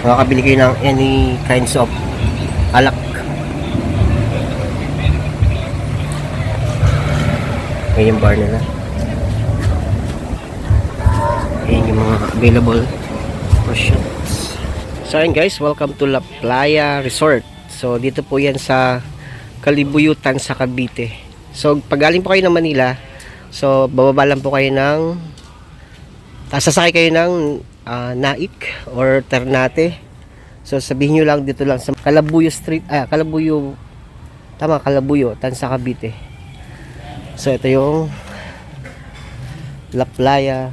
Makakabili kayo ng any kinds of alak. Ayan yung bar nila. Ayan yung mga available for shots. So ayun guys, welcome to La Playa Resort. So dito po yan sa Kalibuyutan sa Cavite. So pag galing po kayo ng Manila, so bababa lang po kayo ng sasakay kayo ng Naik or Ternate. So sabihin nyo lang dito lang sa Calabuyo Street, Calabuyo, tama, Calabuyo, Tansa Cavite. So ito yung La Playa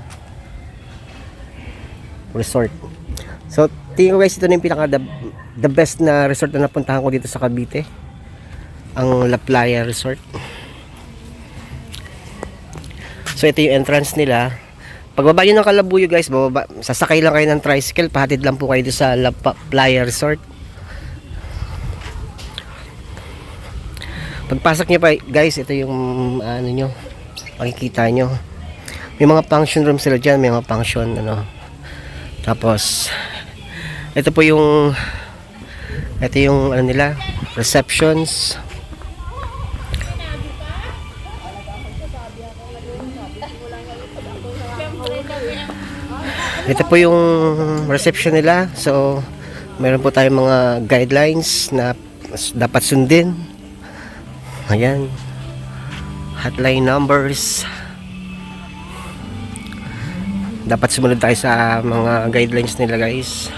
Resort. So tingin ko guys, ito na yung pinaka the best na resort na napuntahan ko dito sa Cavite, ang La Playa Resort. So ito yung entrance nila. Pagbaba nyo ng Calabuyo guys, sasakay lang kayo ng tricycle, pahatid lang po kayo dito sa La Playa Resort. Pagpasok nyo pa guys, ito yung ano nyo, makikita nyo. May mga function room sila dyan, may mga function ano. Tapos ito po yung ano nila, receptions. Ito po yung reception nila. So meron po tayong mga guidelines na dapat sundin. Ayan, hotline numbers, dapat sumunod tayo sa mga guidelines nila guys.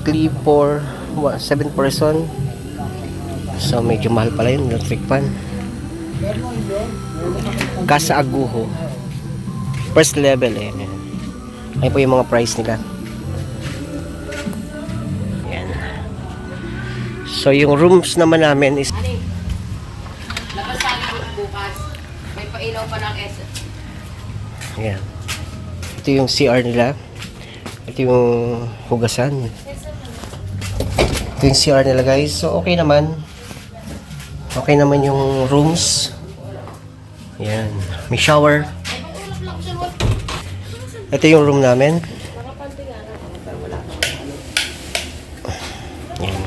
Clip for 7 person. So medyo mahal pala yun, electric fan. Casa Agujo, first level eh. Ayun po yung mga price nila. Yan. So yung rooms naman namin is labas tayo bukas. May pailaw pa ng S. yan. Ito yung CR nila. Ito yung hugasan. Ito yung CR nila guys. So okay naman. Okay naman yung rooms. Yan. May shower. Ito yung room namin. Yan.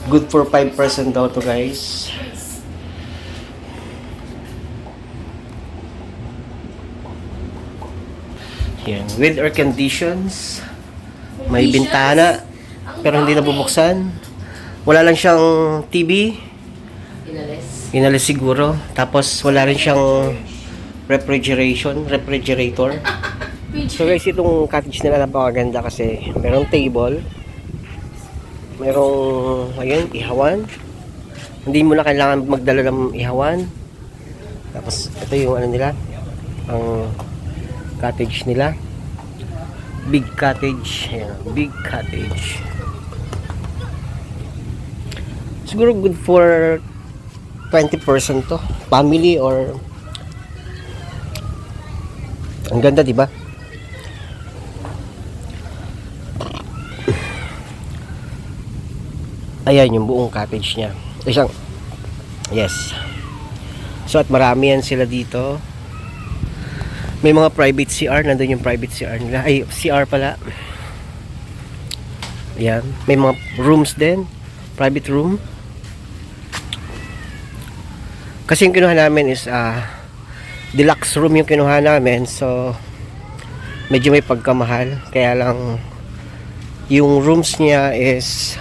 Good for 5 person daw to guys. Yan. With air conditions. May bintana. Pero hindi nabubuksan. Wala lang siyang TV. Inalis siguro. Tapos wala rin siyang refrigerator. So guys, itong cottage nila napakaganda kasi merong table. Mayroong, ayun, ihawan. Hindi mo na kailangan magdala ng ihawan. Tapos, ito yung ano nila, ang cottage nila. Big cottage. Ayan, big cottage. Siguro good for 20% to. Family or... Ang ganda, di ba? Ayan yung buong cottage niya. Isang... Yes. So, at marami yan sila dito. May mga private CR. Nandun yung private CR nila. Ay, CR pala. Ayan. May mga rooms din. Private room. Kasi yung kinuha namin is deluxe room yung kinuha namin. So, medyo may pagkamahal. Kaya lang, yung rooms niya is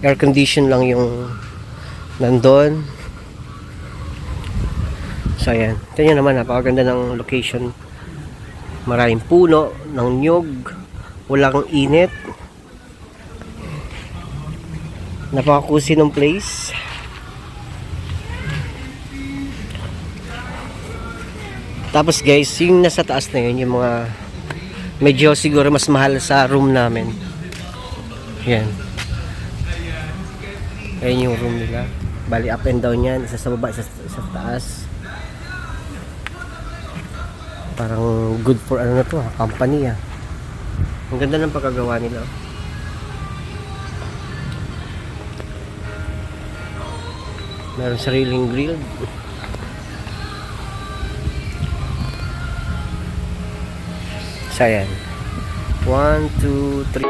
air condition lang yung nandun. So, ayan. Ito nyo naman, napakaganda ng location. Maraming puno ng nyug, walang init, napaka-cozy ng place. Tapos guys, yung nasa taas na yun, yung mga medyo siguro mas mahal sa room namin. Yan, ayan yung room nila. Bali up and down yan, isa sa baba, isa sa taas. Parang good for ano na to, company ah. Ang ganda ng pagkagawa nila. Meron sariling grill. So ayan, 1, 2, 3.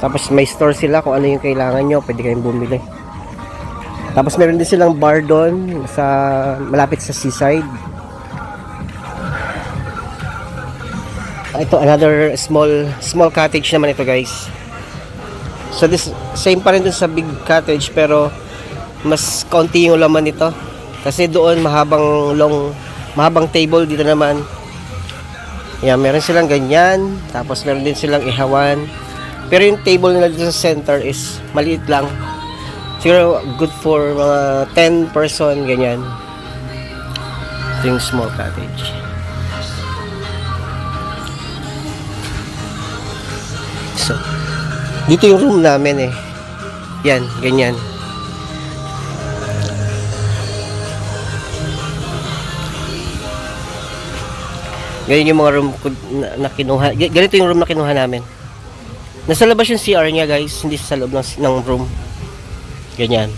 Tapos may store sila kung ano yung kailangan nyo, pwede kayong bumili. Tapos meron din silang bar doon sa malapit sa seaside. Ito another small cottage naman ito guys. So this same pa rin dun sa big cottage pero mas konti yung laman nito. Kasi doon mahabang table, dito naman. Yan, meron silang ganyan. Tapos meron din silang ihawan. Pero yung table nila dito sa center is maliit lang. Siguro good for mga 10 person, ganyan. Ito yung small cottage. So, dito yung room namin eh. Yan, ganyan. Ganyan yung mga room na kinuha. Ganito yung room na kinuha namin. Nasa labas yung CR niya guys, hindi sa loob ng room. Ganyan.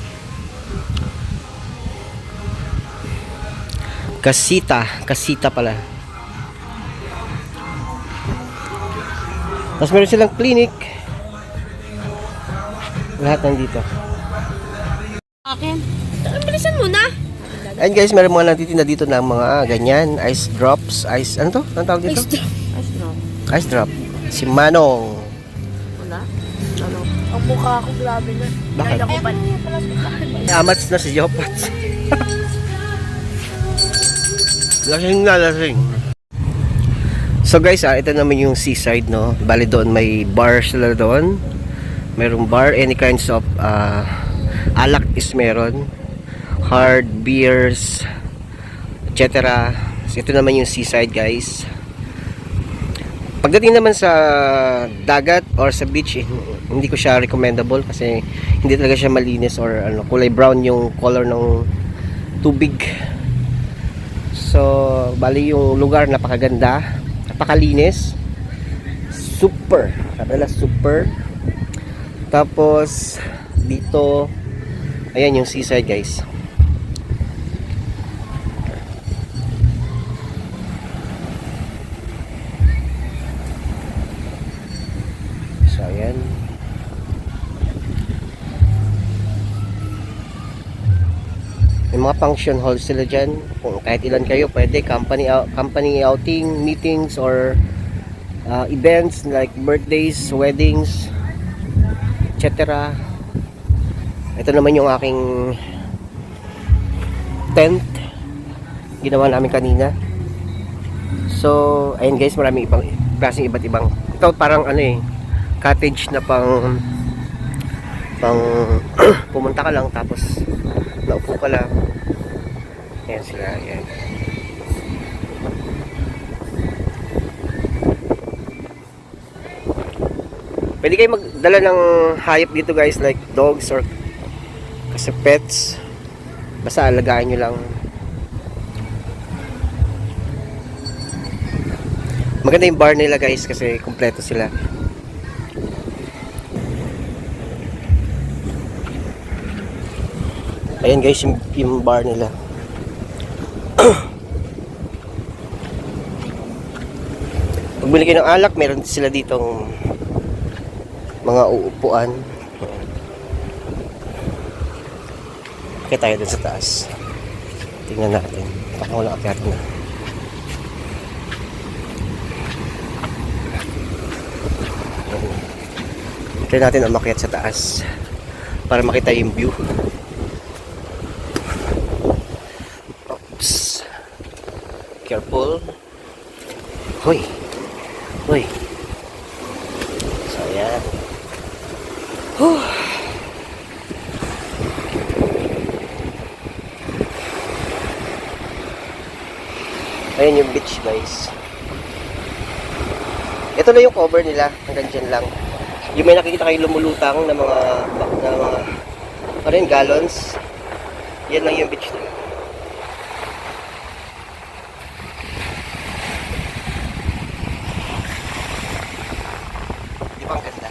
Kasita pala. Tapos meron silang clinic. Lahat nandito. Akin. Bilisan mo na. And guys, meron mga natitinda dito ng mga ganyan, ice drops, ano to? Anong tawag dito? Ice drop. Si Manong. Wala? Ano? Ang mukha ko grabe na. Bakit? Ako pa. Amats na si Jopats. Lasing. So guys, ito naman yung seaside, no? Bali doon may bar sila doon. Merong bar, any kinds of alak is meron. Hard beers, etc. So, ito naman yung seaside guys. Pagdating naman sa dagat or sa beach, hindi ko siya recommendable kasi hindi talaga siya malinis or ano, kulay brown yung color ng tubig. So, bali yung lugar napakaganda, napakalinis. Super, super. Tapos dito, ayan yung seaside guys. So ayan. May mga function halls sila dyan. Kung kahit ilan kayo, pwede company outing, meetings, or events like birthdays, weddings, etc. Ito naman yung aking tent. Ginawa namin kanina. So, ayun guys, maraming ibang klaseng iba't ibang. Ito parang ano eh, cottage na pang pumunta ka lang tapos naupo ka lang. Ayan sila, ayan. Pwede kayo magdala ng hayop dito guys, like dogs or kasi pets. Basta alagaan nyo lang. Maganda yung bar nila guys kasi kumpleto sila. Ayan guys yung bar nila. Pag bili kayo ng alak, meron sila ditong mga uupuan. Kaya tayo dun sa taas. Tingnan natin. Baka walang akyat na. Try natin umakyat sa taas para makita yung view. Oops. Careful. Hoy. Hoy. So, ayan. Whew. Ayan yung beach guys. Ito na yung cover nila. Hanggang dyan lang. Yung may nakikita kayo lumulutang na mga ano yun, gallons. Yan lang yung beach nila. Di ba ang ganda?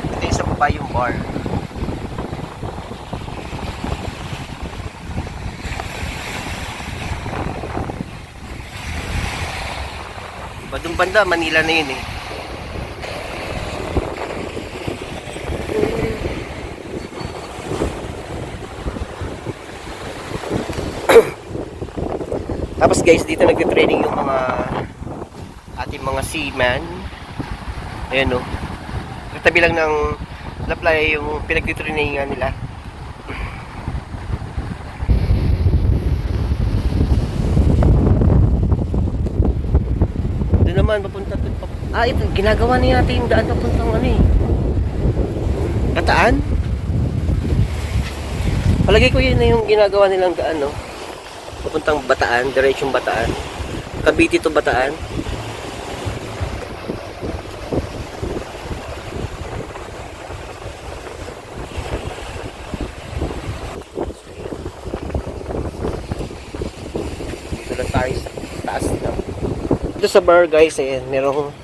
Ito yung sa baba yung bar. Badong banda, Manila na yun eh. Tapos guys, dito nagtitraining yung mga ating mga seaman. Ayan o. Katabi lang ng La Playa yung pinagtitrainingan nila. Doon naman, papunta doon. Ito, ginagawa niya natin yung daan papuntang ano eh. Bataan? Palagay ko yun na yung ginagawa nilang daan, no? Papuntang Bataan, diretsong Bataan. Cavite to Bataan. Dito na tayo sa taas na. Dito sa bar guys, ayan, merong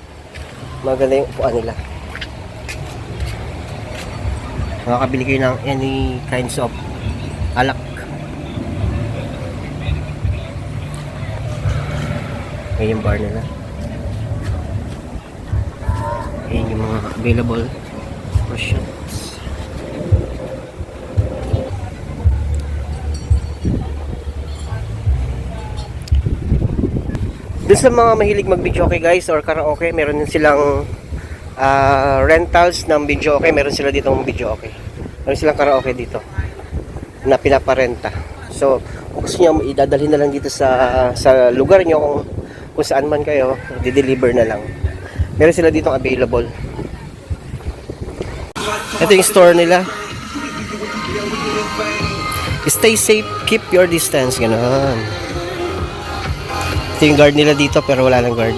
maganda yung upuan nila. Makakabili kayo ng any kinds of alak. Ayan yung bar nila. Ayan yung mga available for shots. Doon sa mga mahilig mag-videoke guys or karaoke, meron din silang rentals ng videoke. Meron sila dito ng videoke. Meron silang karaoke dito na pinaparenta. So, kung gusto nyo, idadalhin na lang dito sa lugar nyo kung saan man kayo, di-deliver na lang. Meron sila dito available. Ito yung store nila. Stay safe, keep your distance. Ganon. Ito yung guard nila dito pero wala lang guard.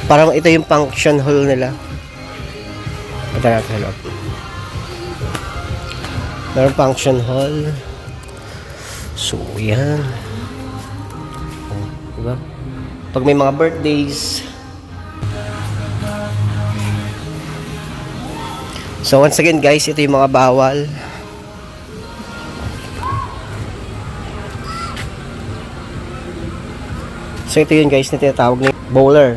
Parang ito yung function hall nila. Ito natin loob. Meron function hall. So, yan. Diba? Pag may mga birthdays. So, once again guys, ito yung mga bawal. So ito yun guys na tinatawag na bowler.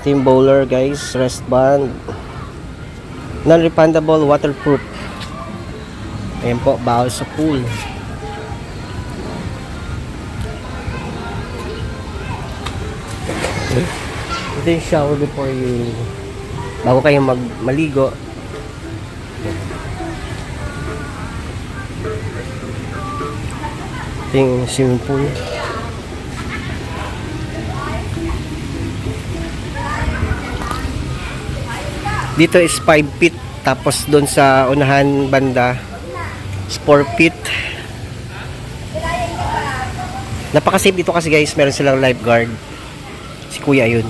Ito yung bowler guys, rest band. Non-refundable, waterproof. Ayan po, bawal sa pool. Ito yung shower before you, bago kayo maligo. Ito yung swimming pool. Dito is 5 feet. Tapos doon sa unahan banda is 4 feet. Napaka-safe dito kasi guys. Meron silang lifeguard. Si kuya yun.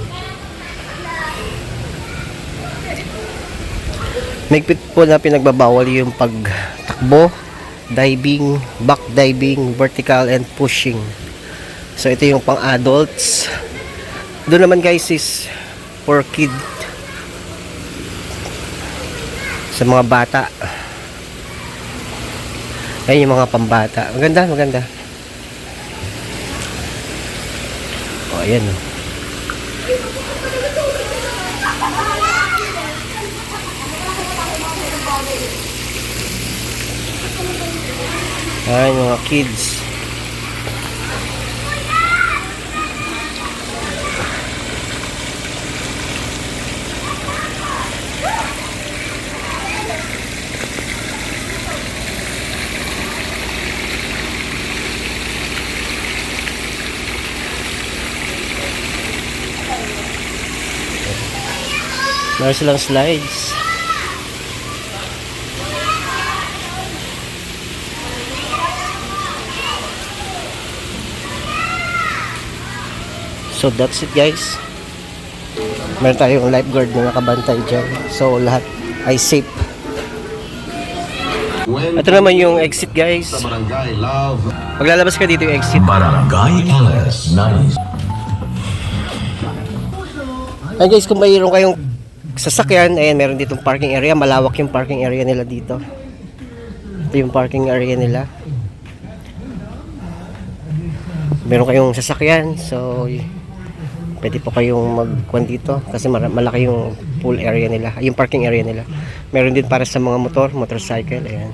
Mahigpit po na pinagbabawal yung pagtakbo, diving, back diving, vertical and pushing. So ito yung pang adults. Doon naman guys is for kid, sa mga bata. Ayun yung mga pambata. Maganda, maganda. O ayan o. Ayan mga kids. Meron silang slides. So that's it guys. Meron tayong lifeguard na nakabantay dyan. So lahat ay safe. Ito naman yung exit guys. Sa Barangay Love. Paglalabas ka dito yung exit. Barangay LS 90. Ayan guys, kung mayroon kayong sasakyan, ayan, meron ditong parking area. Malawak yung parking area nila dito. Ito yung parking area nila. Meron kayong sasakyan, so pwede po kayong magkuhan dito kasi malaki yung pool area nila, yung parking area nila. Meron din para sa mga motorcycle, ayan.